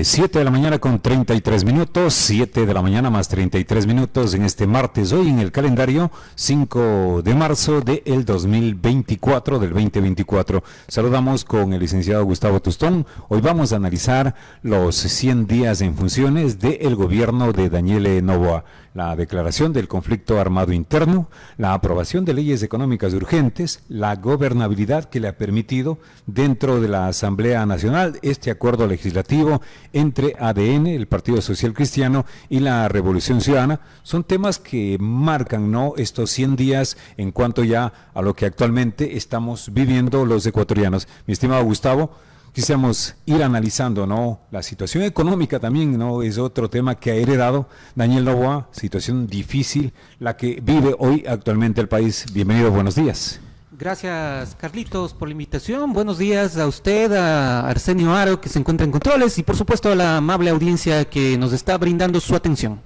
7 de la mañana con 33 minutos, 7 de la mañana más 33 minutos en este martes, hoy en el calendario 5 de marzo del 2024, del 2024. Saludamos con el licenciado Gustavo Tustón. Hoy vamos a analizar los 100 días en funciones del gobierno de Daniel Noboa, la declaración del conflicto armado interno, la aprobación de leyes económicas urgentes, la gobernabilidad que le ha permitido dentro de la Asamblea Nacional este acuerdo legislativo entre ADN, el Partido Social Cristiano, y la Revolución Ciudadana. Son temas que marcan, ¿no?, estos 100 días en cuanto ya a lo que actualmente estamos viviendo los ecuatorianos. Mi estimado Gustavo, quisiéramos ir analizando, ¿no?, la situación económica también, ¿no?, es otro tema que ha heredado Daniel Noboa, situación difícil la que vive hoy actualmente el país. Bienvenido, buenos días. Gracias, Carlitos, por la invitación. Buenos días a usted, a Arsenio Aro, que se encuentra en controles, y por supuesto a la amable audiencia que nos está brindando su atención.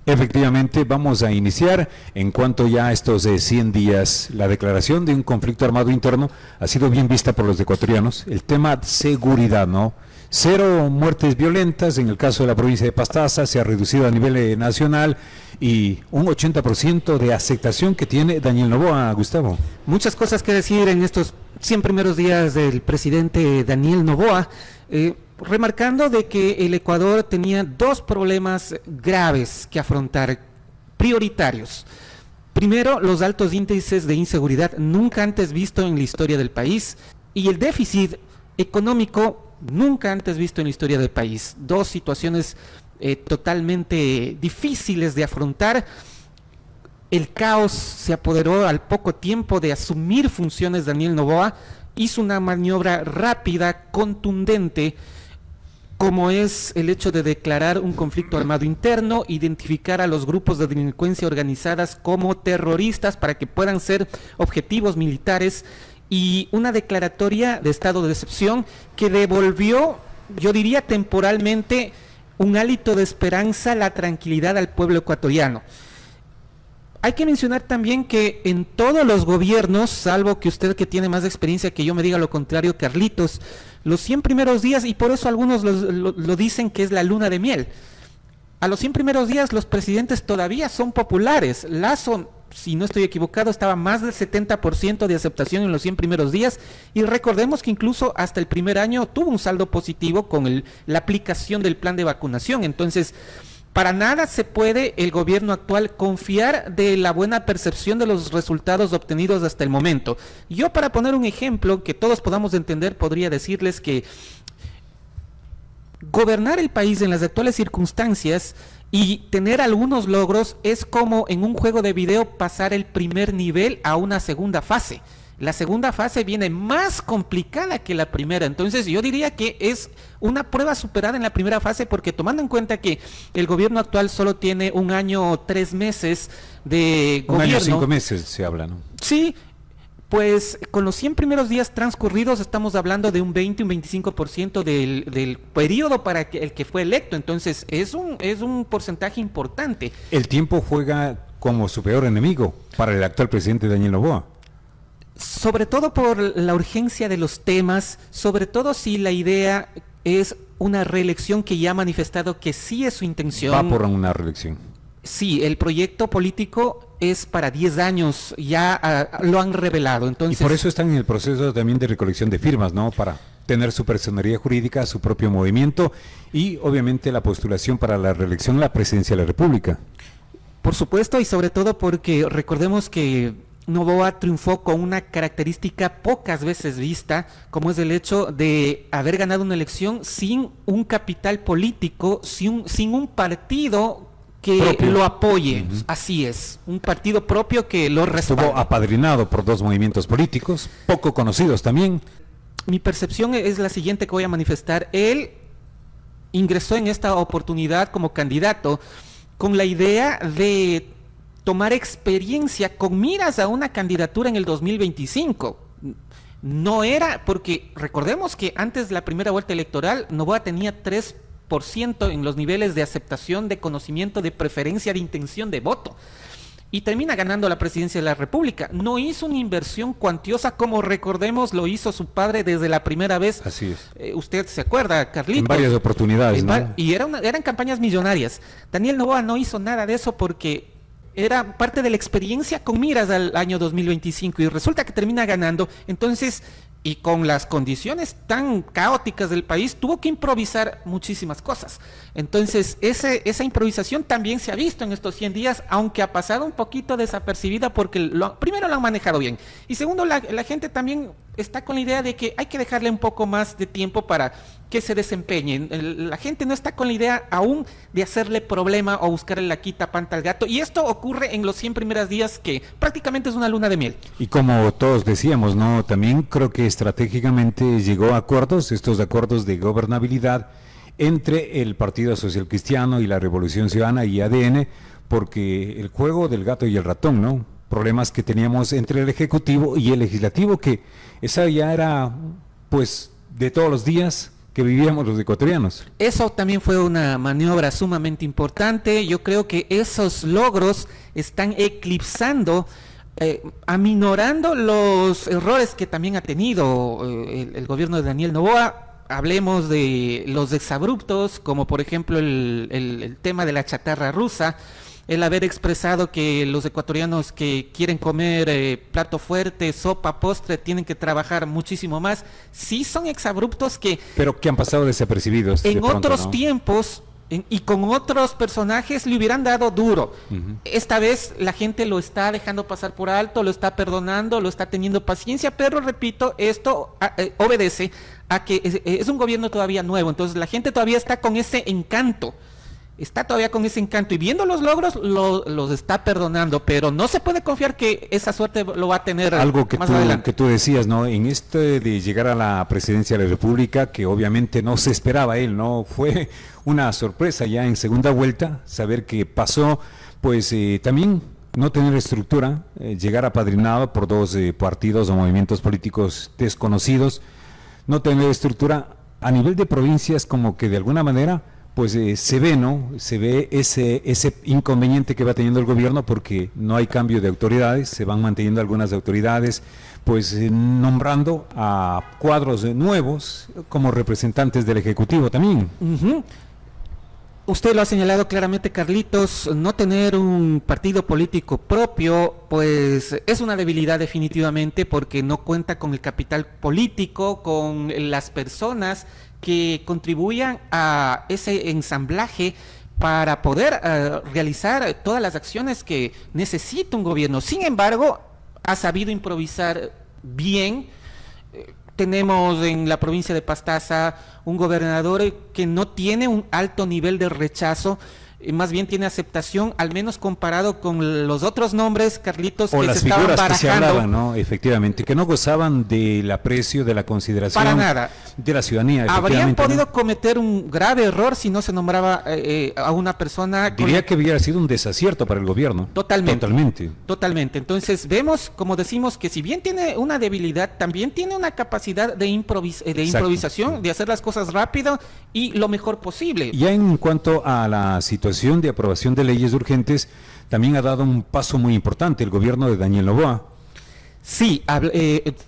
Efectivamente, vamos a iniciar en cuanto ya a estos 100 días. La declaración de un conflicto armado interno ha sido bien vista por los ecuatorianos. El tema seguridad, ¿no? 0 muertes violentas en el caso de la provincia de Pastaza, se ha reducido a nivel nacional, y un 80% de aceptación que tiene Daniel Noboa, Gustavo. Muchas cosas que decir en estos 100 primeros días del presidente Daniel Noboa, remarcando de que el Ecuador tenía 2 problemas graves que afrontar, prioritarios. Primero, los altos índices de inseguridad nunca antes visto en la historia del país, y el déficit económico nunca antes visto en la historia del país. 2 situaciones totalmente difíciles de afrontar. El caos se apoderó al poco tiempo de asumir funciones. Daniel Noboa hizo una maniobra rápida, contundente, como es el hecho de declarar un conflicto armado interno, identificar a los grupos de delincuencia organizadas como terroristas para que puedan ser objetivos militares, y una declaratoria de estado de excepción que devolvió, yo diría temporalmente, un hálito de esperanza, la tranquilidad al pueblo ecuatoriano. Hay que mencionar también que en todos los gobiernos, salvo que usted, que tiene más experiencia que yo, me diga lo contrario, Carlitos, los 100 primeros días, y por eso algunos lo dicen que es la luna de miel, a los 100 primeros días los presidentes todavía son populares. Lasso, si no estoy equivocado, estaba más del 70% de aceptación en los 100 primeros días, y recordemos que incluso hasta el primer año tuvo un saldo positivo con la aplicación del plan de vacunación. Entonces, para nada se puede el gobierno actual confiar de la buena percepción de los resultados obtenidos hasta el momento. Yo, para poner un ejemplo que todos podamos entender, podría decirles que gobernar el país en las actuales circunstancias y tener algunos logros es como en un juego de video pasar el primer nivel a una segunda fase. La segunda fase viene más complicada que la primera. Entonces yo diría que es una prueba superada en la primera fase, porque tomando en cuenta que el gobierno actual solo tiene 1 año 3 meses de gobierno. 1 año 5 meses se habla, ¿no? Sí. Pues con los 100 primeros días transcurridos estamos hablando de un 20, un 25% del periodo para el que fue electo. Entonces es un porcentaje importante. El tiempo juega como su peor enemigo para el actual presidente Daniel Noboa. Sobre todo por la urgencia de los temas, sobre todo si la idea es una reelección, que ya ha manifestado que sí es su intención. Va por una reelección. Sí, el proyecto político es para 10 años, ya lo han revelado. Entonces, y por eso están en el proceso también de recolección de firmas, ¿no?, para tener su personería jurídica, su propio movimiento, y obviamente la postulación para la reelección a la presidencia de la República. Por supuesto, y sobre todo porque recordemos que Noboa triunfó con una característica pocas veces vista, como es el hecho de haber ganado una elección sin un capital político, sin un partido que propio lo apoye. Así es, un partido propio que lo respalde. Estuvo apadrinado por 2 movimientos políticos, poco conocidos también. Mi percepción es la siguiente que voy a manifestar. Él ingresó en esta oportunidad como candidato con la idea de tomar experiencia con miras a una candidatura en el 2025. No era, porque recordemos que antes de la primera vuelta electoral, Noboa tenía 3% en los niveles de aceptación, de conocimiento, de preferencia, de intención de voto. y termina ganando la presidencia de la República. No hizo una inversión cuantiosa como, recordemos, lo hizo su padre desde la primera vez. Así es. Usted se acuerda, Carlitos. En varias oportunidades, ¿no? Y eran campañas millonarias. Daniel Noboa no hizo nada de eso porque era parte de la experiencia con miras al año 2025 y resulta que termina ganando. Entonces, y con las condiciones tan caóticas del país, tuvo que improvisar muchísimas cosas. Entonces, esa improvisación también se ha visto en estos 100 días, aunque ha pasado un poquito desapercibida porque primero lo han manejado bien. Y segundo, la gente también está con la idea de que hay que dejarle un poco más de tiempo para que se desempeñe. La gente no está con la idea aún de hacerle problema o buscarle la quita panta al gato. Y esto ocurre en los 100 primeros días, que prácticamente es una luna de miel. Y como todos decíamos, ¿no? También creo que estratégicamente llegó a acuerdos, estos acuerdos de gobernabilidad entre el Partido Social Cristiano y la Revolución Ciudadana y ADN, porque el juego del gato y el ratón, ¿no? Problemas que teníamos entre el Ejecutivo y el Legislativo, que esa ya era, pues, de todos los días que vivíamos los ecuatorianos. Eso también fue una maniobra sumamente importante. Yo creo que esos logros están eclipsando, aminorando los errores que también ha tenido el gobierno de Daniel Noboa. Hablemos de los exabruptos, como por ejemplo el tema de la chatarra rusa, el haber expresado que los ecuatorianos que quieren comer plato fuerte, sopa, postre, tienen que trabajar muchísimo más. Sí son exabruptos que... Pero que han pasado desapercibidos. En de pronto, otros ¿no? tiempos y con otros personajes le hubieran dado duro. Esta vez la gente lo está dejando pasar por alto, lo está perdonando, lo está teniendo paciencia, pero repito, esto obedece a que es un gobierno todavía nuevo, entonces la gente todavía está con ese encanto. Está todavía con ese encanto y viendo los logros los está perdonando, pero no se puede confiar que esa suerte lo va a tener algo que más adelante. Que tú decías, ¿no? En este de llegar a la presidencia de la República, que obviamente no se esperaba él, ¿no? Fue una sorpresa ya en segunda vuelta, saber que pasó, pues también no tener estructura, llegar apadrinado por dos partidos o movimientos políticos desconocidos, no tener estructura a nivel de provincias, como que de alguna manera pues se ve, ¿no? Se ve ese inconveniente que va teniendo el gobierno porque no hay cambio de autoridades, se van manteniendo algunas autoridades, pues nombrando a cuadros nuevos como representantes del Ejecutivo también. Usted lo ha señalado claramente, Carlitos, no tener un partido político propio, pues es una debilidad definitivamente porque no cuenta con el capital político, con las personas que contribuyan a ese ensamblaje para poder realizar todas las acciones que necesita un gobierno. Sin embargo, ha sabido improvisar bien. Tenemos en la provincia de Pastaza un gobernador que no tiene un alto nivel de rechazo, más bien tiene aceptación, al menos comparado con los otros nombres, Carlitos, o que las se estaban figuras barajando. que se hablaban, ¿no? Efectivamente, que no gozaban del aprecio, de la consideración Para nada. de la ciudadanía. Habrían podido ¿no? cometer un grave error si no se nombraba a una persona... Diría que hubiera sido un desacierto para el gobierno. Totalmente. Entonces vemos, como decimos, que si bien tiene una debilidad, también tiene una capacidad de improvisación, de hacer las cosas rápido y lo mejor posible. Ya en cuanto a la situación de aprobación de leyes urgentes, también ha dado un paso muy importante el gobierno de Daniel Noboa. Sí,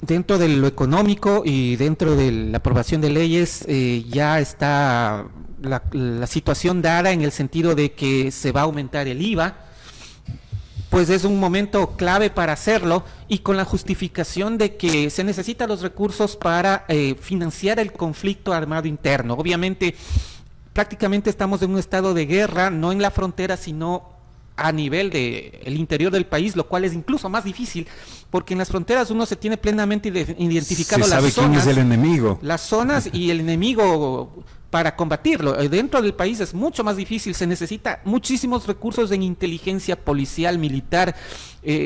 dentro de lo económico y dentro de la aprobación de leyes ya está la situación dada en el sentido de que se va a aumentar el IVA, pues es un momento clave para hacerlo y con la justificación de que se necesitan los recursos para financiar el conflicto armado interno. Obviamente, prácticamente estamos en un estado de guerra, no en la frontera, sino a nivel del interior del país, lo cual es incluso más difícil, porque en las fronteras uno se tiene plenamente identificado se sabe las zonas, quién es el enemigo. Las zonas y el enemigo para combatirlo. Dentro del país es mucho más difícil, se necesita muchísimos recursos en inteligencia policial, militar,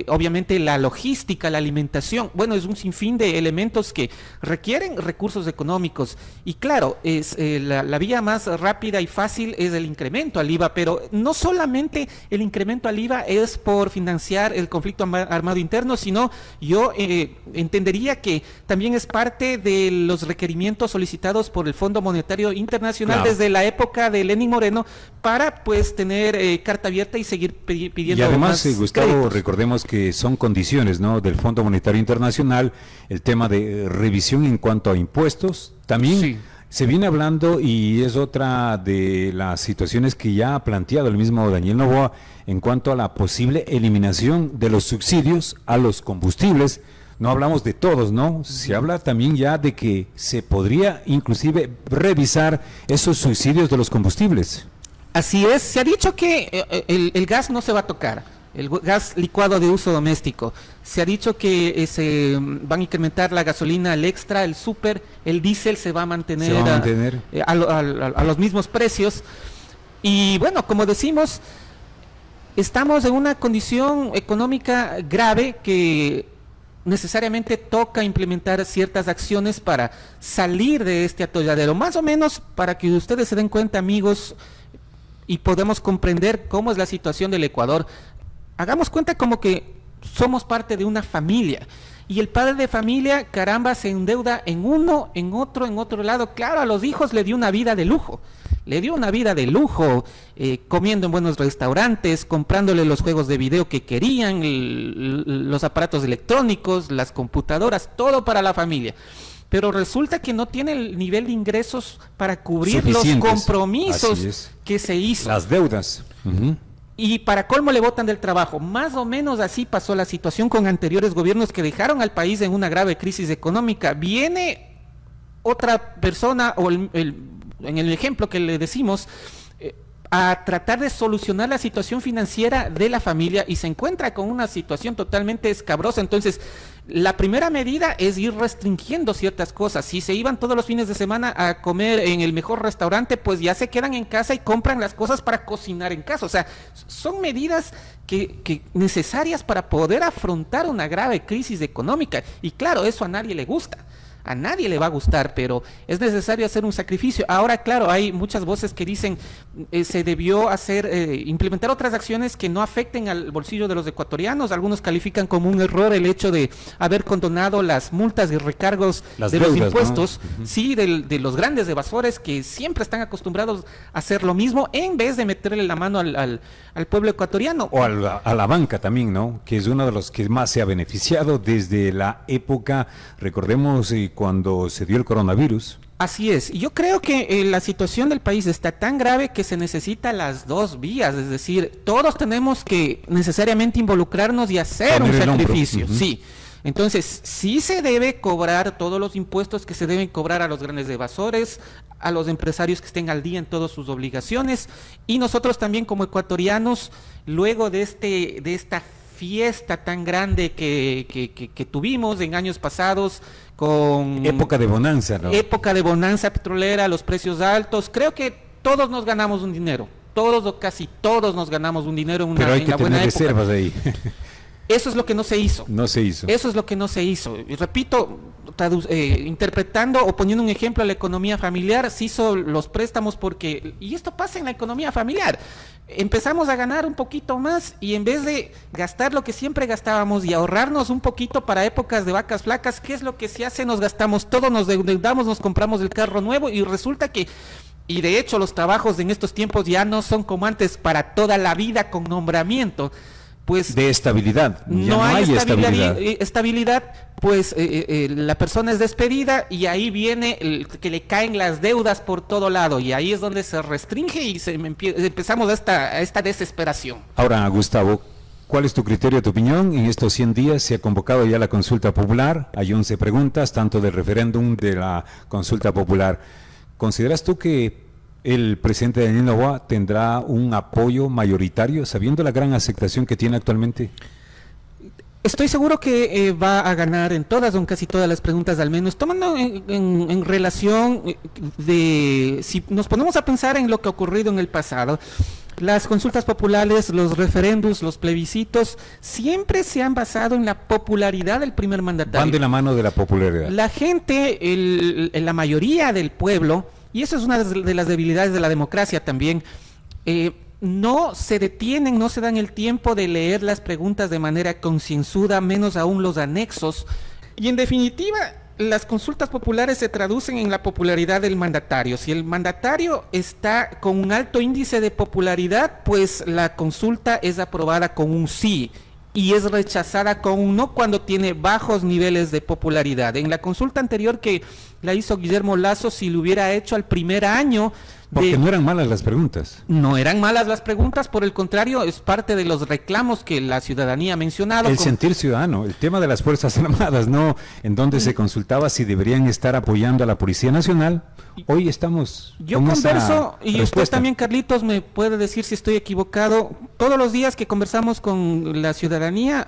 obviamente la logística, la alimentación, bueno, es un sinfín de elementos que requieren recursos económicos. Y claro, es la vía más rápida y fácil es el incremento al IVA, pero no solamente el incremento al IVA es por financiar el conflicto armado interno, sino yo entendería que también es parte de los requerimientos solicitados por el Fondo Monetario Internacional, claro, desde la época de Lenín Moreno, para pues tener carta abierta y seguir pidiendo. Y además, más Gustavo, créditos. recordemos que son condiciones, ¿no?, del Fondo Monetario Internacional, el tema de revisión en cuanto a impuestos, también sí se viene hablando, y es otra de las situaciones que ya ha planteado el mismo Daniel Noboa en cuanto a la posible eliminación de los subsidios a los combustibles. No hablamos de todos, ¿no? Se habla también ya de que se podría inclusive revisar esos subsidios de los combustibles. Así es, se ha dicho que el gas no se va a tocar, el gas licuado de uso doméstico. Se ha dicho que se van a incrementar la gasolina, el extra, el súper, el diésel se va a mantener, a los mismos precios. Y bueno, como decimos, estamos en una condición económica grave que necesariamente toca implementar ciertas acciones para salir de este atolladero, más o menos para que ustedes se den cuenta, amigos, y podemos comprender cómo es la situación del Ecuador. Hagamos cuenta como que somos parte de una familia, y el padre de familia, caramba, se endeuda en uno, en otro lado. Claro, a los hijos le dio una vida de lujo, comiendo en buenos restaurantes, comprándole los juegos de video que querían, los aparatos electrónicos, las computadoras, todo para la familia. Pero resulta que no tiene el nivel de ingresos para cubrir los compromisos que se hizo. Las deudas. Y para colmo le botan del trabajo. Más o menos así pasó la situación con anteriores gobiernos que dejaron al país en una grave crisis económica. Viene otra persona, o en el ejemplo que le decimos, a tratar de solucionar la situación financiera de la familia, y se encuentra con una situación totalmente escabrosa. Entonces, la primera medida es ir restringiendo ciertas cosas. Si se iban todos los fines de semana a comer en el mejor restaurante, pues ya se quedan en casa y compran las cosas para cocinar en casa. O sea, son medidas que necesarias para poder afrontar una grave crisis económica. Y claro, eso a nadie le gusta. A nadie le va a gustar, pero es necesario hacer un sacrificio. Ahora, claro, hay muchas voces que dicen se debió implementar otras acciones que no afecten al bolsillo de los ecuatorianos. Algunos califican como un error el hecho de haber condonado las multas y recargos de deudas, los impuestos, ¿no? Sí, de los grandes evasores que siempre están acostumbrados a hacer lo mismo, en vez de meterle la mano al pueblo ecuatoriano. O a la banca también, ¿no?, que es uno de los que más se ha beneficiado desde la época, recordemos, cuando se dio el coronavirus. Así es, y yo creo que la situación del país está tan grave que se necesita las dos vías, es decir, todos tenemos que necesariamente involucrarnos y hacer un sacrificio, sí. Entonces, sí se debe cobrar todos los impuestos que se deben cobrar a los grandes evasores, a los empresarios que estén al día en todas sus obligaciones, y nosotros también como ecuatorianos, luego de esta fiesta tan grande que tuvimos en años pasados, con época de bonanza, ¿no? Época de bonanza petrolera, los precios altos, creo que todos nos ganamos un dinero, todos o casi todos nos ganamos un dinero en una buena época. Pero hay que tener reservas ahí. Eso es lo que no se hizo. No se hizo. Eso es lo que no se hizo. Y repito, interpretando o poniendo un ejemplo a la economía familiar, se hizo los préstamos porque, y esto pasa en la economía familiar, empezamos a ganar un poquito más y en vez de gastar lo que siempre gastábamos y ahorrarnos un poquito para épocas de vacas flacas, ¿qué es lo que se hace? Nos gastamos todo, nos endeudamos, nos compramos el carro nuevo y resulta que, y de hecho los trabajos en estos tiempos ya no son como antes para toda la vida con nombramiento. Pues de estabilidad, no hay estabilidad, pues la persona es despedida y ahí viene que le caen las deudas por todo lado y ahí es donde se restringe y empezamos a esta desesperación. Ahora, Gustavo, ¿cuál es tu criterio, tu opinión? En estos 100 días se ha convocado ya la consulta popular, hay 11 preguntas, tanto del referéndum de la consulta popular. ¿Consideras tú que el presidente Daniel Noboa tendrá un apoyo mayoritario, sabiendo la gran aceptación que tiene actualmente? Estoy seguro que va a ganar en todas o en casi todas las preguntas, al menos, tomando en relación de, si nos ponemos a pensar en lo que ha ocurrido en el pasado, Las consultas populares, los referéndums, los plebiscitos, siempre se han basado en la popularidad del primer mandatario. Van de la mano de la popularidad. La gente, la mayoría del pueblo, y eso es una de las debilidades de la democracia también, no se detienen, no se dan el tiempo de leer las preguntas de manera concienzuda, menos aún los anexos. Y en definitiva, las consultas populares se traducen en la popularidad del mandatario. Si el mandatario está con un alto índice de popularidad, pues la consulta es aprobada con un sí y es rechazada con un no cuando tiene bajos niveles de popularidad. En la consulta anterior que la hizo Guillermo Lasso, si lo hubiera hecho al primer año... Porque no eran malas las preguntas. No eran malas las preguntas, por el contrario, es parte de los reclamos que la ciudadanía ha mencionado. El sentir ciudadano, el tema de las Fuerzas Armadas, ¿no? En donde se consultaba si deberían estar apoyando a la Policía Nacional. Hoy estamos Yo con converso, esa y respuesta. usted también, Carlitos, me puede decir si estoy equivocado. Todos los días que conversamos con la ciudadanía,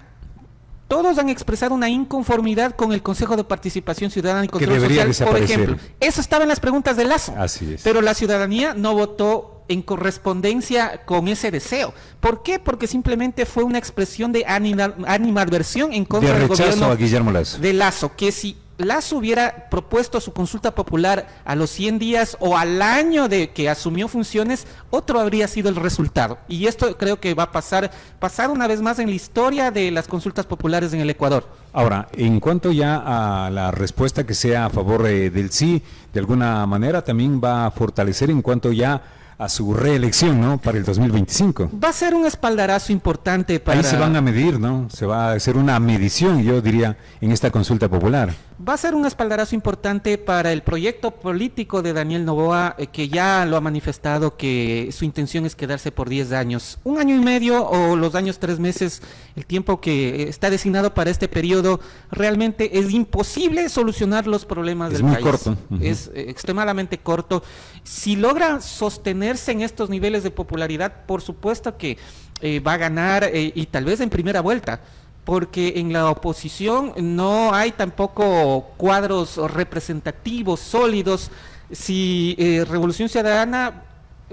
todos han expresado una inconformidad con el Consejo de Participación Ciudadana y Control debería Social, por desaparecer. ejemplo. Eso estaba en las preguntas de Lasso. Así es. Pero la ciudadanía no votó en correspondencia con ese deseo. ¿Por qué? Porque simplemente fue una expresión de animadversión en contra De del rechazo gobierno a Guillermo Lasso. de Lasso, que si Lasso hubiera propuesto su consulta popular a los 100 días o al año de que asumió funciones, otro habría sido el resultado. Y esto creo que va a pasar una vez más en la historia de las consultas populares en el Ecuador. Ahora, en cuanto ya a la respuesta que sea a favor del sí, de alguna manera también va a fortalecer en cuanto ya a su reelección, ¿no? Para el 2025. Va a ser un espaldarazo importante para... Ahí se van a medir, ¿no? Se va a hacer una medición, yo diría, en esta consulta popular. Va a ser un espaldarazo importante para el proyecto político de Daniel Noboa, que ya lo ha manifestado que su intención es quedarse por 10 años. 1 año y medio o los años 3 meses, el tiempo que está designado para este periodo, realmente es imposible solucionar los problemas del país. Es muy corto. Es extremadamente corto. Si logra sostenerse en estos niveles de popularidad, por supuesto que va a ganar y tal vez en primera vuelta, porque en la oposición no hay tampoco cuadros representativos, sólidos. Si Revolución Ciudadana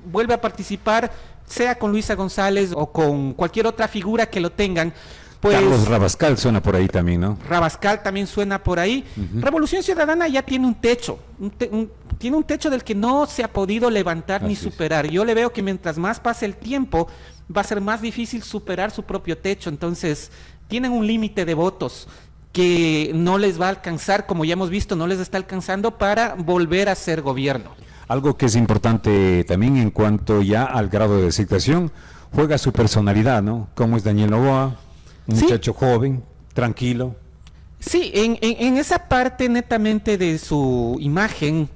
vuelve a participar, sea con Luisa González o con cualquier otra figura que lo tengan, pues... Carlos Rabascal suena por ahí también, ¿no? Rabascal también suena por ahí. Revolución Ciudadana ya tiene un techo, tiene un techo del que no se ha podido levantar ni superar. Yo le veo que mientras más pase el tiempo, va a ser más difícil superar su propio techo. Entonces, tienen un límite de votos que no les va a alcanzar, como ya hemos visto, no les está alcanzando para volver a ser gobierno. Algo que es importante también en cuanto ya al grado de aceptación, juega su personalidad, ¿no? Como es Daniel Noboa, un muchacho joven, tranquilo. Sí, en esa parte netamente de su imagen,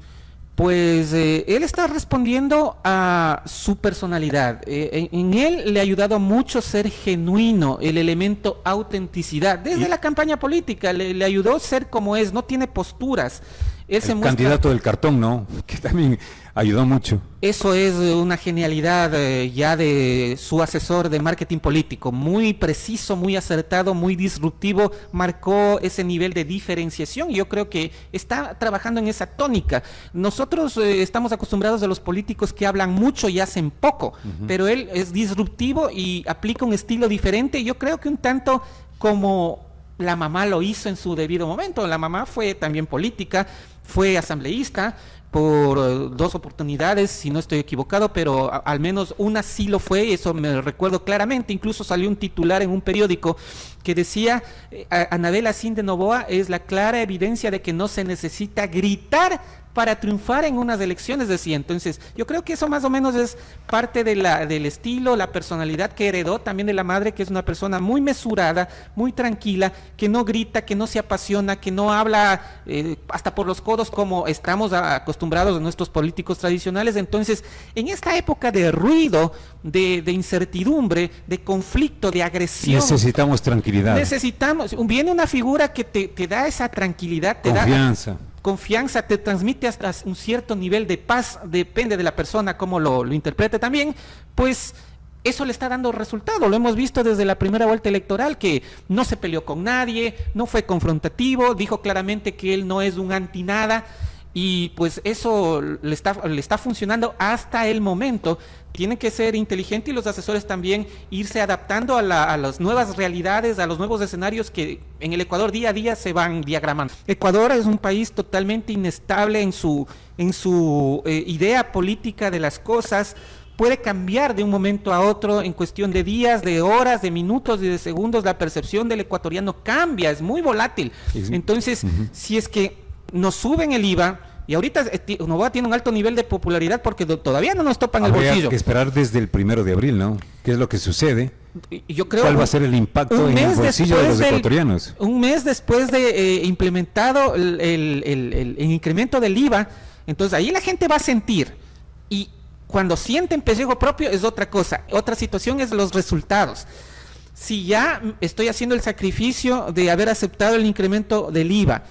pues él está respondiendo a su personalidad. En él le ha ayudado mucho ser genuino, el elemento autenticidad. Desde la campaña política le ayudó a ser como es, no tiene posturas. Él se muestra... candidato del cartón, ¿no? Que también ayudó mucho. Eso es una genialidad ya de su asesor de marketing político, muy preciso, muy acertado, muy disruptivo, marcó ese nivel de diferenciación y yo creo que está trabajando en esa tónica. Nosotros estamos acostumbrados a los políticos que hablan mucho y hacen poco, pero él es disruptivo y aplica un estilo diferente. Yo creo que un tanto como la mamá lo hizo en su debido momento. La mamá fue también política, fue asambleísta por 2 oportunidades, si no estoy equivocado, pero al menos una sí lo fue, eso me recuerdo claramente. Incluso salió un titular en un periódico que decía, Anabel Asín de Noboa es la clara evidencia de que no se necesita gritar para triunfar en unas elecciones, decía. Entonces, yo creo que eso más o menos es parte de del estilo, la personalidad que heredó también de la madre, que es una persona muy mesurada, muy tranquila, que no grita, que no se apasiona, que no habla hasta por los codos como estamos acostumbrados a nuestros políticos tradicionales. Entonces, en esta época de ruido, de incertidumbre, de conflicto, de agresión, necesitamos tranquilidad. Viene una figura que te da esa tranquilidad, te confianza. da confianza, te transmite hasta un cierto nivel de paz, depende de la persona cómo lo interprete también, pues eso le está dando resultado. Lo hemos visto desde la primera vuelta electoral, que no se peleó con nadie, no fue confrontativo, dijo claramente que él no es un antinada. y pues eso le está funcionando hasta el momento. Tiene que ser inteligente y los asesores también irse adaptando a las nuevas realidades, a los nuevos escenarios que en el Ecuador día a día se van diagramando. Ecuador es un país totalmente inestable en su idea política de las cosas. Puede cambiar de un momento a otro en cuestión de días, de horas, de minutos y de segundos. La percepción del ecuatoriano cambia, es muy volátil. Entonces, si es que nos suben el IVA, y ahorita Noboa tiene un alto nivel de popularidad porque todavía no nos topan el bolsillo. Habría que esperar desde el 1 de abril, ¿no? ¿Qué es lo que sucede? Yo creo ¿Cuál va a ser el impacto en el bolsillo de los ecuatorianos? Un mes después de implementado el incremento del IVA, entonces ahí la gente va a sentir. Y cuando sienten pellejo propio es otra cosa. Otra situación es los resultados. Si ya estoy haciendo el sacrificio de haber aceptado el incremento del IVA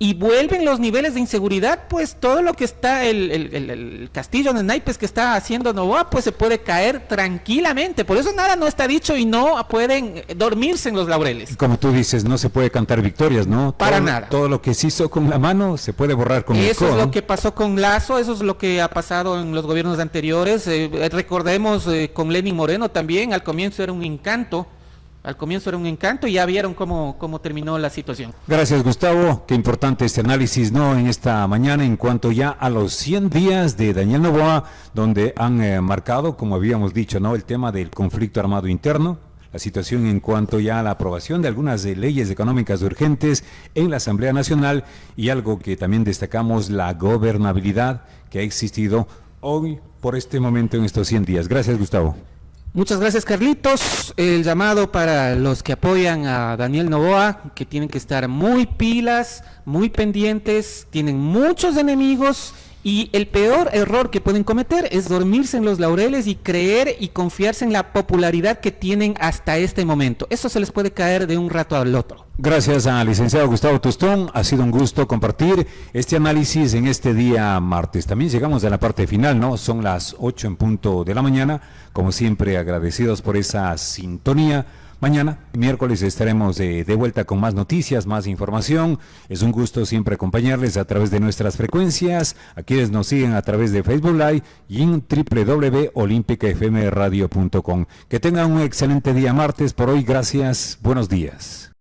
y vuelven los niveles de inseguridad, pues todo lo que está, el castillo de naipes que está haciendo Noboa, pues se puede caer tranquilamente. Por eso nada no está dicho y no pueden dormirse en los laureles. Como tú dices, no se puede cantar victorias, ¿no? Para nada. Todo lo que se hizo con la mano se puede borrar con el codo. Eso es lo que pasó con Lazo, eso es lo que ha pasado en los gobiernos anteriores. Recordemos con Lenín Moreno también, al comienzo era un encanto. Y ya vieron cómo terminó la situación. Gracias, Gustavo. Qué importante este análisis, ¿no? En esta mañana, en cuanto ya a los 100 días de Daniel Noboa, donde han marcado, como habíamos dicho, ¿no? El tema del conflicto armado interno, la situación en cuanto ya a la aprobación de algunas leyes económicas urgentes en la Asamblea Nacional y algo que también destacamos, la gobernabilidad que ha existido hoy por este momento en estos 100 días. Gracias, Gustavo. Muchas gracias, Carlitos. El llamado para los que apoyan a Daniel Noboa, que tienen que estar muy pilas, muy pendientes, tienen muchos enemigos y el peor error que pueden cometer es dormirse en los laureles y creer y confiarse en la popularidad que tienen hasta este momento. Eso se les puede caer de un rato al otro. Gracias al licenciado Gustavo Tostón, ha sido un gusto compartir este análisis en este día martes. También llegamos a la parte final, ¿no? Son las 8 en punto de la mañana, como siempre agradecidos por esa sintonía. Mañana, miércoles, estaremos de vuelta con más noticias, más información. Es un gusto siempre acompañarles a través de nuestras frecuencias, a quienes nos siguen a través de Facebook Live y en www.olimpicafmradio.com. Que tengan un excelente día martes. Por hoy, gracias. Buenos días.